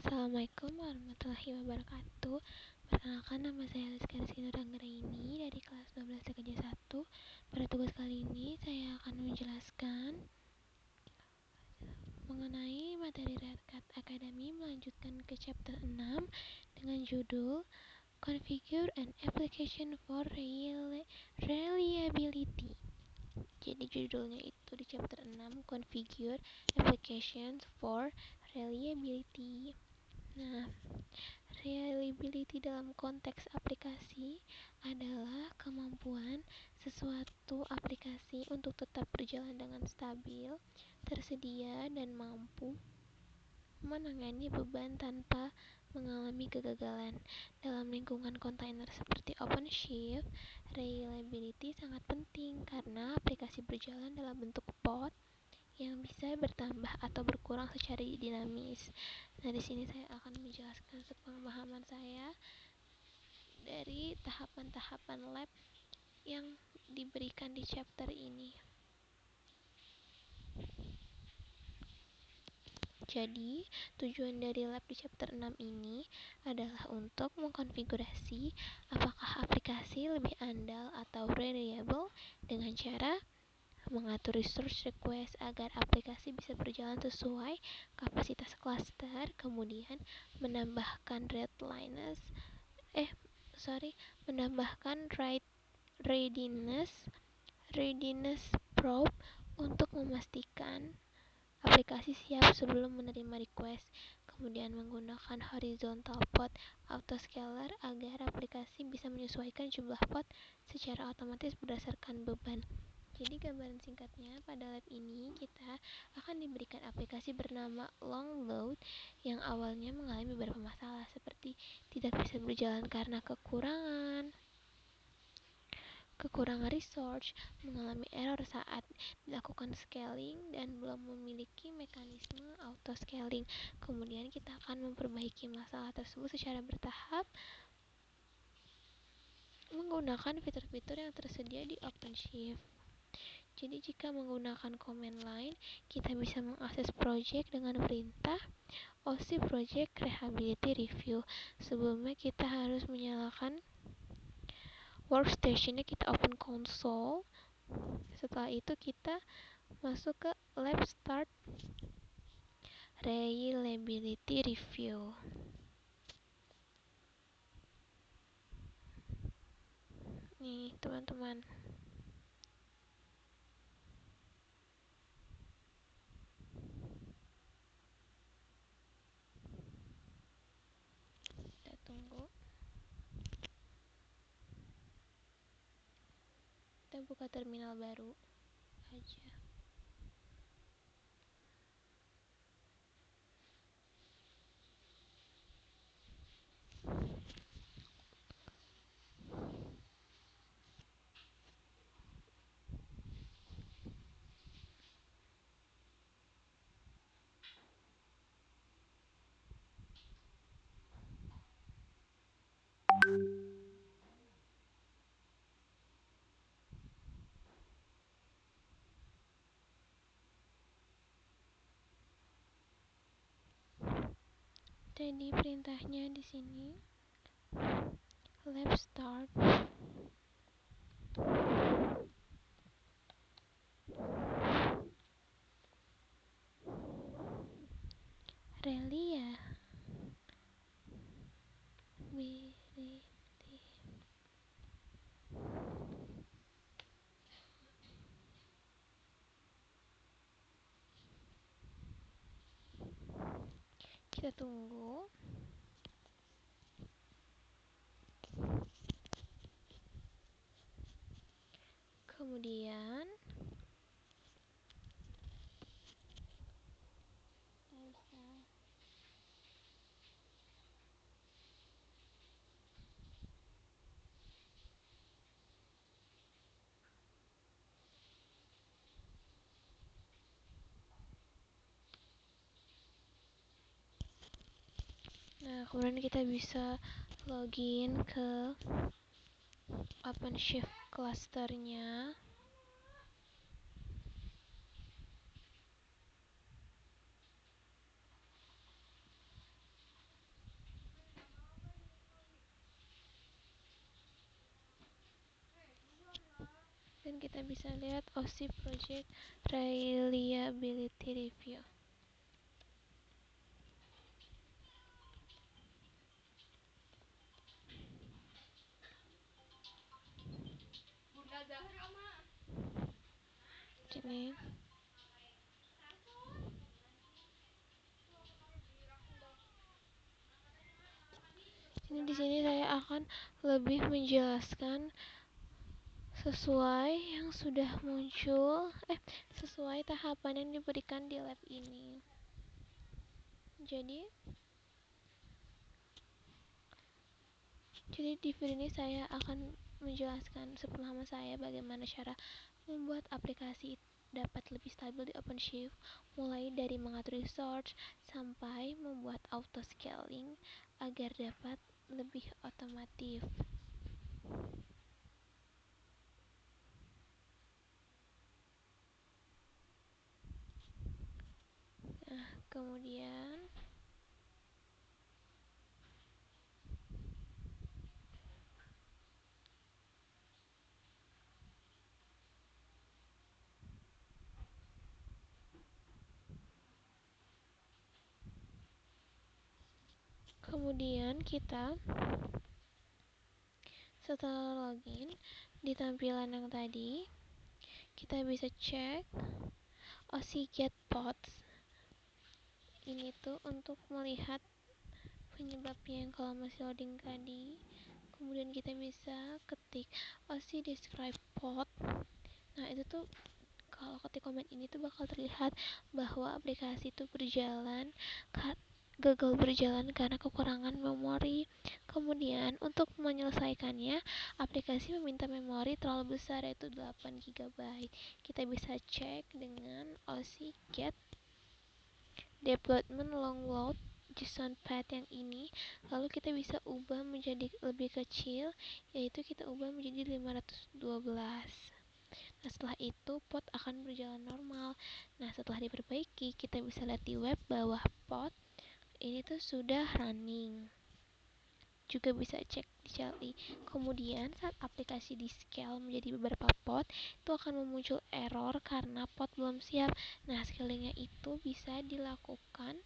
Assalamualaikum warahmatullahi wabarakatuh. Perkenalkan, nama saya Rizky Nuranggraini dari kelas 12 TKJ 1. Pada tugas kali ini saya akan menjelaskan mengenai materi Red Hat Academy, melanjutkan ke chapter 6 dengan judul Configure an Application for Reliability. Jadi judulnya itu di chapter 6, Configure Applications for Reliability. Nah, reliability dalam konteks aplikasi adalah kemampuan sesuatu aplikasi untuk tetap berjalan dengan stabil, tersedia, dan mampu menangani beban tanpa mengalami kegagalan. Dalam lingkungan kontainer seperti OpenShift, reliability sangat penting karena aplikasi berjalan dalam bentuk pod yang bisa bertambah atau berkurang secara dinamis. Nah, di sini saya akan menjelaskan sepemahaman saya dari tahapan-tahapan lab yang diberikan di chapter ini. Jadi, tujuan dari lab di chapter 6 ini adalah untuk mengkonfigurasi apakah aplikasi lebih andal atau reliable dengan cara mengatur resource request agar aplikasi bisa berjalan sesuai kapasitas cluster, kemudian menambahkan readiness probe untuk memastikan aplikasi siap sebelum menerima request, kemudian menggunakan horizontal pod autoscaler agar aplikasi bisa menyesuaikan jumlah pod secara otomatis berdasarkan beban. Jadi gambaran singkatnya, pada lab ini kita akan diberikan aplikasi bernama long load yang awalnya mengalami beberapa masalah seperti tidak bisa berjalan karena kekurangan resource, mengalami error saat dilakukan scaling, dan belum memiliki mekanisme auto scaling. Kemudian kita akan memperbaiki masalah tersebut secara bertahap menggunakan fitur-fitur yang tersedia di OpenShift. Jadi jika menggunakan command line, kita bisa mengakses project dengan perintah OC Project Reliability Review. Sebelumnya kita harus menyalakan workstation-nya, kita open console. Setelah itu kita masuk ke lab start reliability review. Nih teman-teman, kita tunggu, kita buka terminal baru aja. Jadi perintahnya di sini lab start reliability. Kita tunggu. Kemudian kemudian kita bisa login ke OpenShift clusternya. kita bisa lihat OSI Project Reliability Review. Sini. Di sini saya akan lebih menjelaskan sesuai yang sudah muncul, sesuai tahapan yang diberikan di lab ini. Jadi di video ini saya akan menjelaskan sepemahaman saya bagaimana cara membuat aplikasi dapat lebih stabil di OpenShift, mulai dari mengatur resource sampai membuat auto scaling agar dapat lebih otomatis. Nah, kemudian kita setelah login di tampilan yang tadi, kita bisa cek OSI get pods. Ini tuh untuk melihat penyebabnya yang kalau masih loading tadi. Kemudian kita bisa ketik OSI describe pod. Nah, itu tuh kalau ketik komen ini tuh bakal terlihat bahwa aplikasi itu gagal berjalan karena kekurangan memori. Kemudian untuk menyelesaikannya, aplikasi meminta memori terlalu besar, yaitu 8 GB. Kita bisa cek dengan OSI get development long load JSON path yang ini, lalu kita bisa ubah menjadi lebih kecil, yaitu kita ubah menjadi 512. Nah, setelah itu pod akan berjalan normal. Nah, setelah diperbaiki, kita bisa lihat di web bahwa pod ini tuh sudah running. Juga bisa cek di CLI. Kemudian saat aplikasi di scale menjadi beberapa pod, itu akan memuncul error karena pod belum siap. Nah, scalingnya itu bisa dilakukan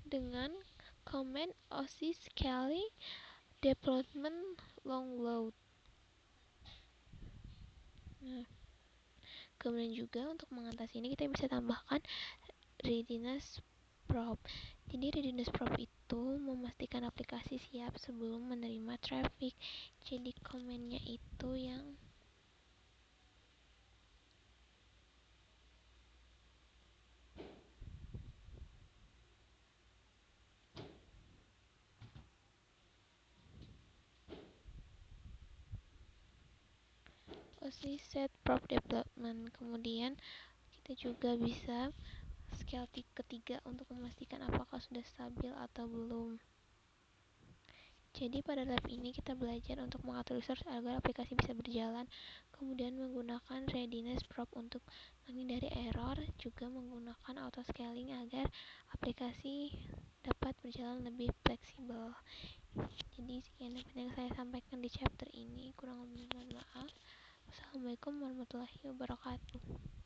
dengan command OSI scaling development long load. Nah, kemudian juga untuk mengatasi ini kita bisa tambahkan readiness probe. Jadi readiness probe itu memastikan aplikasi siap sebelum menerima traffic. Jadi komennya itu yang OSI set probe development. Kemudian kita juga bisa scale ketiga untuk memastikan apakah sudah stabil atau belum. Jadi pada lab ini kita belajar untuk mengatur resource agar aplikasi bisa berjalan, kemudian menggunakan readiness probe untuk menghindari error, juga menggunakan auto scaling agar aplikasi dapat berjalan lebih fleksibel. Jadi sekian yang saya sampaikan di chapter ini, kurang lebih mohon maaf. Wassalamualaikum warahmatullahi wabarakatuh.